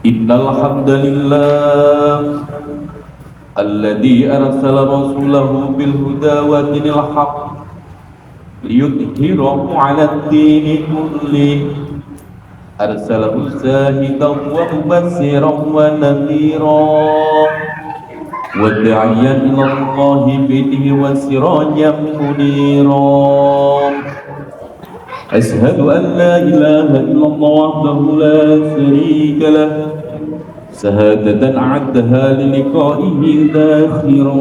Innal hamdalillah alladzi arsala rasulahu bil huda wa dinil haqq liyudhhirahu 'ala ad-dini kullih arsalahu shahidan wa mubassiran wa nadhiran wa da'iyan ila Allahi bi'idhnihi wa sirajan munira. Ashhadu an la ilaha illallah wahdahu la sharika lah shahadatan 'addaha li liqa'ihi dakhira.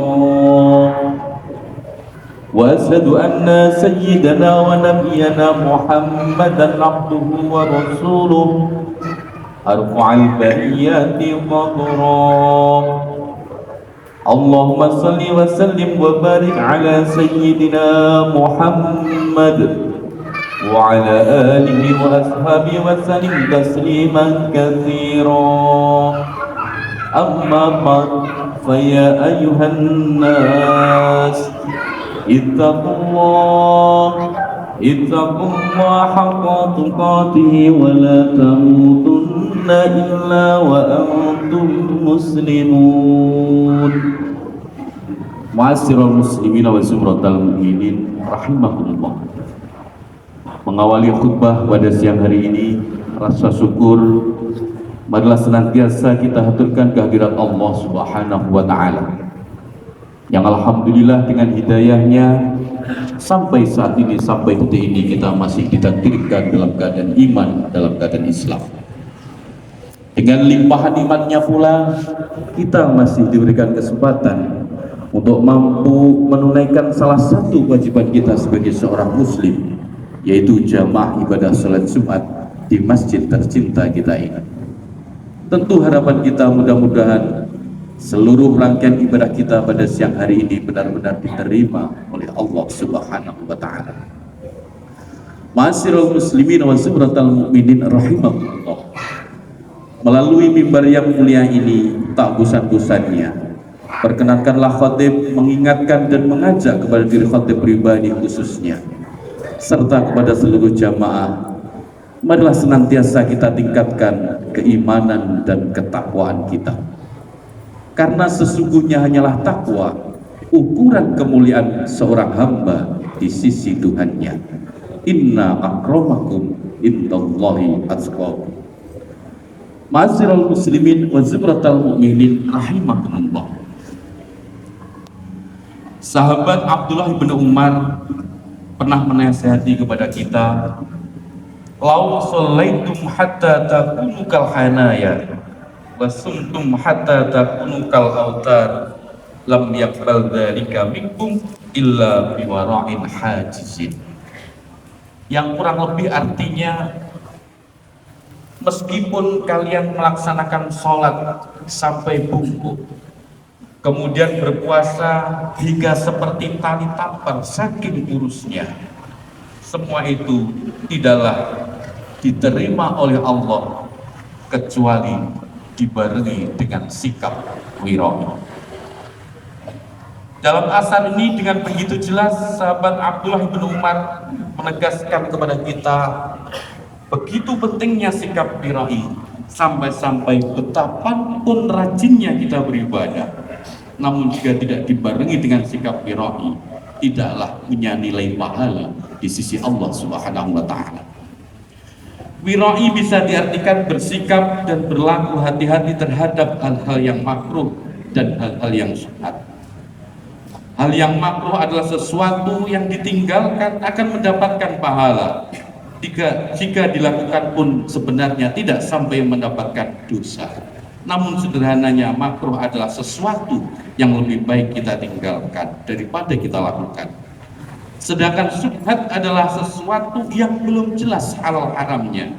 Wa ashhadu anna sayyidana wa nabiyyana Muhammadan abduhu wa rasuluh arfa'al bariyati qadra. Allahumma salli wa sallim wa barik ala sayyidina Muhammad wa ala alihi wa ashabihi wa sallim tasliman katsira. Amma ba'd, fa ya ayyuhan nas ittaqullaha haqqa tuqatih wa la tamutunna illa wa antum muslimun. Ma'asyiral muslimin wa zumratal mu'minin rahimakumullah. Mengawali khutbah pada siang hari ini, rasa syukur marilah senantiasa kita haturkan kehadirat Allah Subhanahu wa Ta'ala, yang alhamdulillah dengan hidayahnya sampai saat ini, sampai detik ini kita masih ditakdirkan dalam keadaan iman, dalam keadaan Islam. Dengan limpahan imannya pula kita masih diberikan kesempatan untuk mampu menunaikan salah satu kewajiban kita sebagai seorang muslim, yaitu jamaah ibadah salat Jumat di masjid tercinta kita ini. Tentu harapan kita mudah-mudahan seluruh rangkaian ibadah kita pada siang hari ini benar-benar diterima oleh Allah Subhanahu wa Ta'ala. Ma'asyiral muslimin wa zumratal mu'minin rahimakumullah. Melalui mimbar yang mulia ini, tak bosan-bosannya perkenankanlah khatib mengingatkan dan mengajak kepada diri khatib pribadi khususnya, serta kepada seluruh jamaah, marilah senantiasa kita tingkatkan keimanan dan ketakwaan kita. Karena sesungguhnya hanyalah takwa ukuran kemuliaan seorang hamba di sisi Tuhannya. Inna akramakum indallahi atqakum. Ma'asyiral muslimin wa zumratal mu'minin rahimakumullah. Sahabat Abdullah bin Umar pernah menasihati kepada kita, lau shallaitum hatta takunu kal hanaya wa sumtum hatta takunu kal autar lam yaqbal dzalika minkum illa biwara'in hajizin. Yang kurang lebih artinya, meskipun kalian melaksanakan sholat sampai bungkuk, kemudian berpuasa hingga seperti tali tampar saking kurusnya, semua itu tidaklah diterima oleh Allah kecuali dibarengi dengan sikap wira'i. Dalam asar ini dengan begitu jelas sahabat Abdullah bin Umar menegaskan kepada kita begitu pentingnya sikap wira'i, sampai-sampai betapapun rajinnya kita beribadah, namun jika tidak dibarengi dengan sikap wira'i, tidaklah punya nilai pahala di sisi Allah Subhanahu wa Ta'ala. Wira'i bisa diartikan bersikap dan berlaku hati-hati terhadap hal-hal yang makruh dan hal-hal yang syubhat. Hal yang makruh adalah sesuatu yang ditinggalkan akan mendapatkan pahala, jika dilakukan pun sebenarnya tidak sampai mendapatkan dosa. Namun sederhananya, makruh adalah sesuatu yang lebih baik kita tinggalkan daripada kita lakukan. Sedangkan syubhat adalah sesuatu yang belum jelas halal haramnya,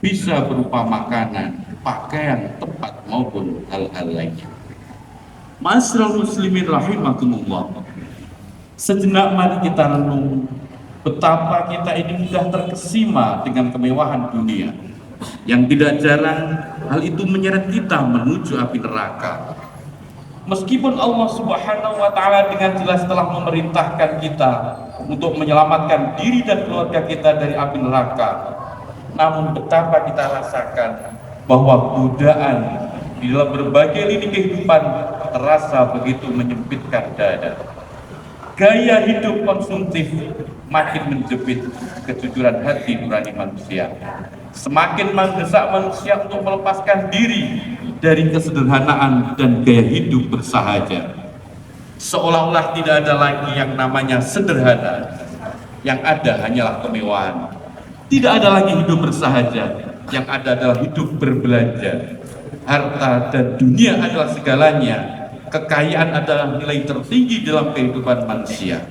bisa berupa makanan, pakaian, tempat, maupun hal-hal lainnya. Ma'asyiral muslimin rahimakumullah. Sejenak mari kita renung betapa kita ini mudah terkesima dengan kemewahan dunia, yang tidak jarang hal itu menyeret kita menuju api neraka. Meskipun Allah Subhanahu wa Ta'ala dengan jelas telah memerintahkan kita untuk menyelamatkan diri dan keluarga kita dari api neraka, namun betapa kita rasakan bahwa godaan di dalam berbagai lini kehidupan terasa begitu menyempitkan dada. Gaya hidup konsumtif makin menjepit kejujuran hati nurani manusia, semakin mendesak manusia untuk melepaskan diri dari kesederhanaan dan gaya hidup bersahaja. Seolah-olah tidak ada lagi yang namanya sederhana, yang ada hanyalah kemewahan. Tidak ada lagi hidup bersahaja, yang ada adalah hidup berbelanja. Harta dan dunia adalah segalanya. Kekayaan adalah nilai tertinggi dalam kehidupan manusia.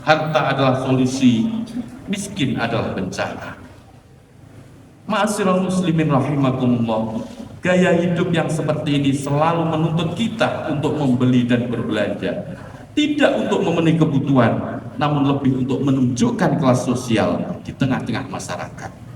Harta adalah solusi, miskin adalah bencana. Ma'asyiral muslimin rahimakumullah, gaya hidup yang seperti ini selalu menuntut kita untuk membeli dan berbelanja. Tidak untuk memenuhi kebutuhan, namun lebih untuk menunjukkan kelas sosial di tengah-tengah masyarakat.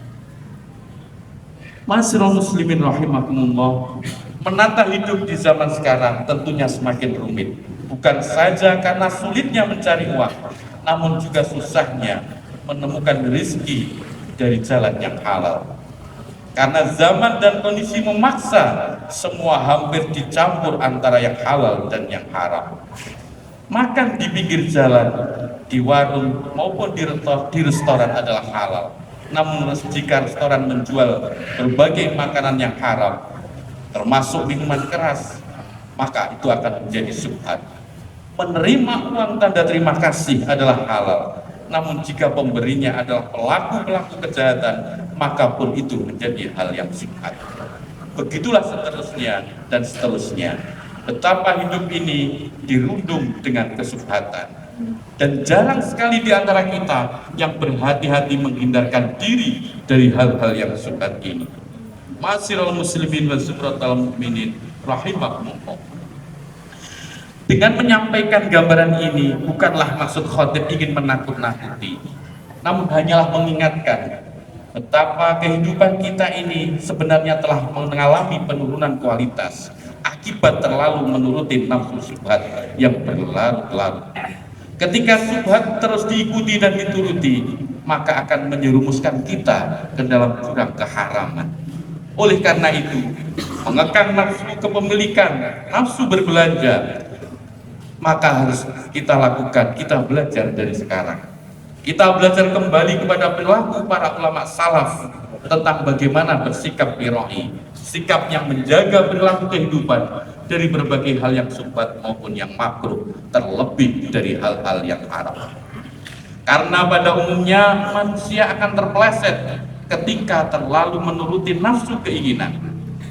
Ma'asyiral muslimin rahimakumullah, menata hidup di zaman sekarang tentunya semakin rumit. Bukan saja karena sulitnya mencari uang, namun juga susahnya menemukan rezeki dari jalan yang halal. Karena zaman dan kondisi memaksa semua hampir dicampur antara yang halal dan yang haram. Makan di pinggir jalan, di warung maupun di restoran adalah halal. Namun jika restoran menjual berbagai makanan yang haram, termasuk minuman keras, maka itu akan menjadi syubhat. Menerima uang tanda terima kasih adalah halal, namun jika pemberinya adalah pelaku-pelaku kejahatan, maka pun itu menjadi hal yang syubhat. Begitulah seterusnya dan seterusnya. Betapa hidup ini dirundung dengan kesyubhatan. Dan jarang sekali di antara kita yang berhati-hati menghindarkan diri dari hal-hal yang syubhat ini. Ma'asyiral muslimin wa subratal mu'minin rahimakumullah. Dengan menyampaikan gambaran ini bukanlah maksud khotib ingin menakut-nakuti, namun hanyalah mengingatkan betapa kehidupan kita ini sebenarnya telah mengalami penurunan kualitas akibat terlalu menuruti nafsu syubhat yang berlarut-larut. Ketika syubhat terus diikuti dan dituruti, maka akan menyerumuskan kita ke dalam jurang keharaman. Oleh karena itu, mengekang nafsu kepemilikan, nafsu berbelanja, maka harus kita lakukan, kita belajar dari sekarang. Kita belajar kembali kepada perilaku para ulama salaf tentang bagaimana bersikap biroi, sikap yang menjaga perilaku kehidupan dari berbagai hal yang syubhat maupun yang makruh, terlebih dari hal-hal yang haram. Karena pada umumnya manusia akan terpeleset ketika terlalu menuruti nafsu keinginan,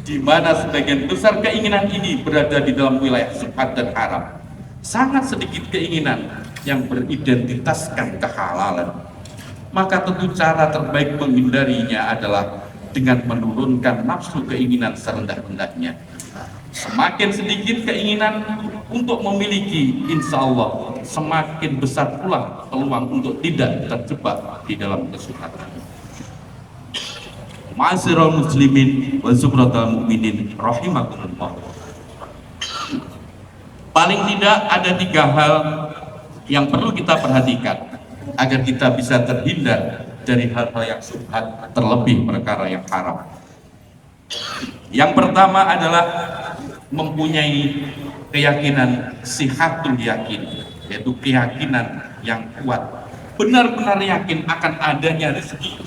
di mana sebagian besar keinginan ini berada di dalam wilayah syubhat dan haram. Sangat sedikit keinginan yang beridentitaskan kehalalan. Maka tentu cara terbaik menghindarinya adalah dengan menurunkan nafsu keinginan serendah-rendahnya. Semakin sedikit keinginan untuk memiliki, insya Allah semakin besar pula peluang untuk tidak terjebak di dalam kesyubhatan. Ma'asyiral muslimin wa subratal mu'minin rahimakumullah. Paling tidak ada 3 hal yang perlu kita perhatikan agar kita bisa terhindar dari hal-hal yang syubhat, terlebih perkara yang haram. Yang pertama adalah mempunyai keyakinan sihatul yakin, yaitu keyakinan yang kuat, benar-benar yakin akan adanya rezeki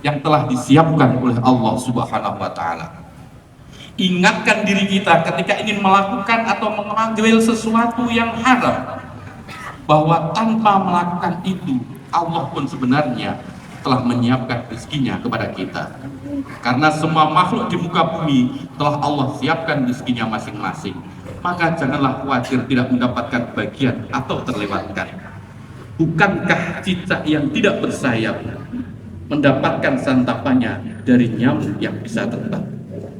yang telah disiapkan oleh Allah Subhanahu wa Ta'ala. Ingatkan diri kita ketika ingin melakukan atau mengambil sesuatu yang haram, bahwa tanpa melakukan itu Allah pun sebenarnya telah menyiapkan rezekinya kepada kita. Karena semua makhluk di muka bumi telah Allah siapkan rezekinya masing-masing. Maka janganlah khawatir tidak mendapatkan bagian atau terlewatkan. Bukankah cicak yang tidak bersayap mendapatkan santapannya dari nyamuk yang bisa terbang?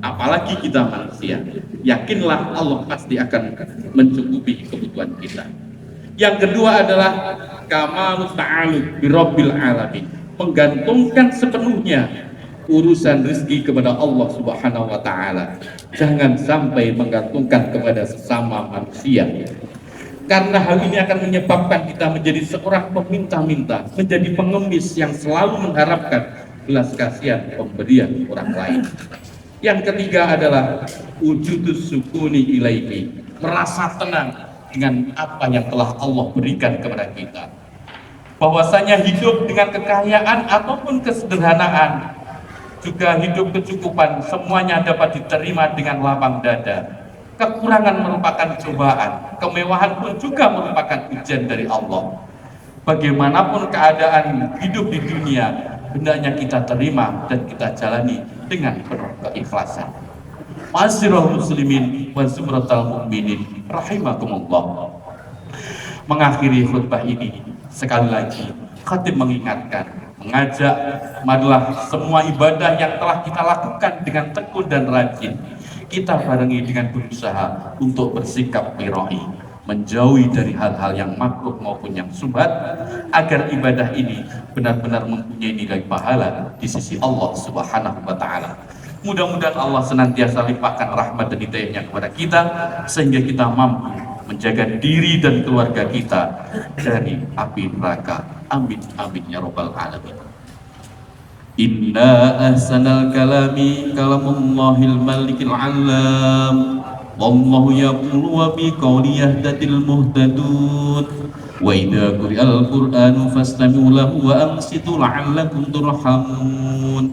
Apalagi kita manusia, yakinlah Allah pasti akan mencukupi kebutuhan kita. Yang kedua adalah kamalus ta'alluq bi rabbil alamin, menggantungkan sepenuhnya urusan rezeki kepada Allah Subhanahu wa Ta'ala. Jangan sampai menggantungkan kepada sesama manusia, karena hal ini akan menyebabkan kita menjadi seorang peminta-minta, menjadi pengemis yang selalu mengharapkan belas kasihan pemberian orang lain. Yang ketiga adalah wujudus sukuni ilaihi, merasa tenang dengan apa yang telah Allah berikan kepada kita. Bahwasanya hidup dengan kekayaan ataupun kesederhanaan, juga hidup kecukupan, semuanya dapat diterima dengan lapang dada. Kekurangan merupakan cobaan, kemewahan pun juga merupakan ujian dari Allah. Bagaimanapun keadaan hidup di dunia, hendaknya kita terima dan kita jalani dengan penuh keikhlasan. Ma'asyiral muslimin wa zumratal mu'minin rahimakumullah. Mengakhiri khutbah ini, sekali lagi khatib mengingatkan, mengajak, marilah semua ibadah yang telah kita lakukan dengan tekun dan rajin, kita barengi dengan berusaha untuk bersikap qira'i, menjauhi dari hal-hal yang makruh maupun yang subhat, agar ibadah ini benar-benar mempunyai nilai pahala di sisi Allah Subhanahu wa Ta'ala. Mudah-mudahan Allah senantiasa limpahkan rahmat dan hidayahnya kepada kita, sehingga kita mampu menjaga diri dan keluarga kita dari api neraka. Amin amin ya rabbal alamin. Inna ahsanal kalami kalamullahil malikil alam. Wallahu yaqulu wa bi qawli yahdatil muhtadun. Wa idza quri'al qur'anu fastami'u lahu wa ansitu la'allakum turhamun.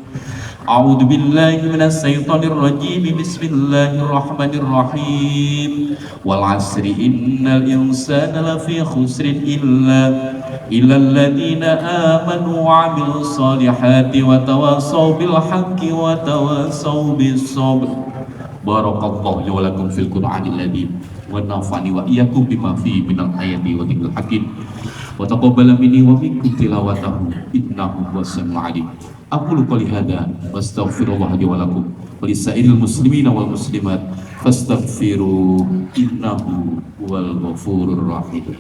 A'udzu billahi minas syaitonir rajim. Bismillahirrahmanirrahim. Wal 'asri innal insana lafi khusrin illa alladziina aamanu wa 'amilus shalihati wa tawassaw bil haqqi wa tawassaw bis sabr. Barakallahu li wa lakum fil Qur'anil Azim wa nafa'ani wa iyyakum bima fihi minal ayati wa dzikril hakim wa taqabbala minni wa minkum tilawatahu innahu huwas-sami'ul 'alim. Aqulu qouli hadza wastaghfirullah li wa lakum wa lisairil muslimina wal muslimat fastaghfiru innahu huwal ghafurur rahim.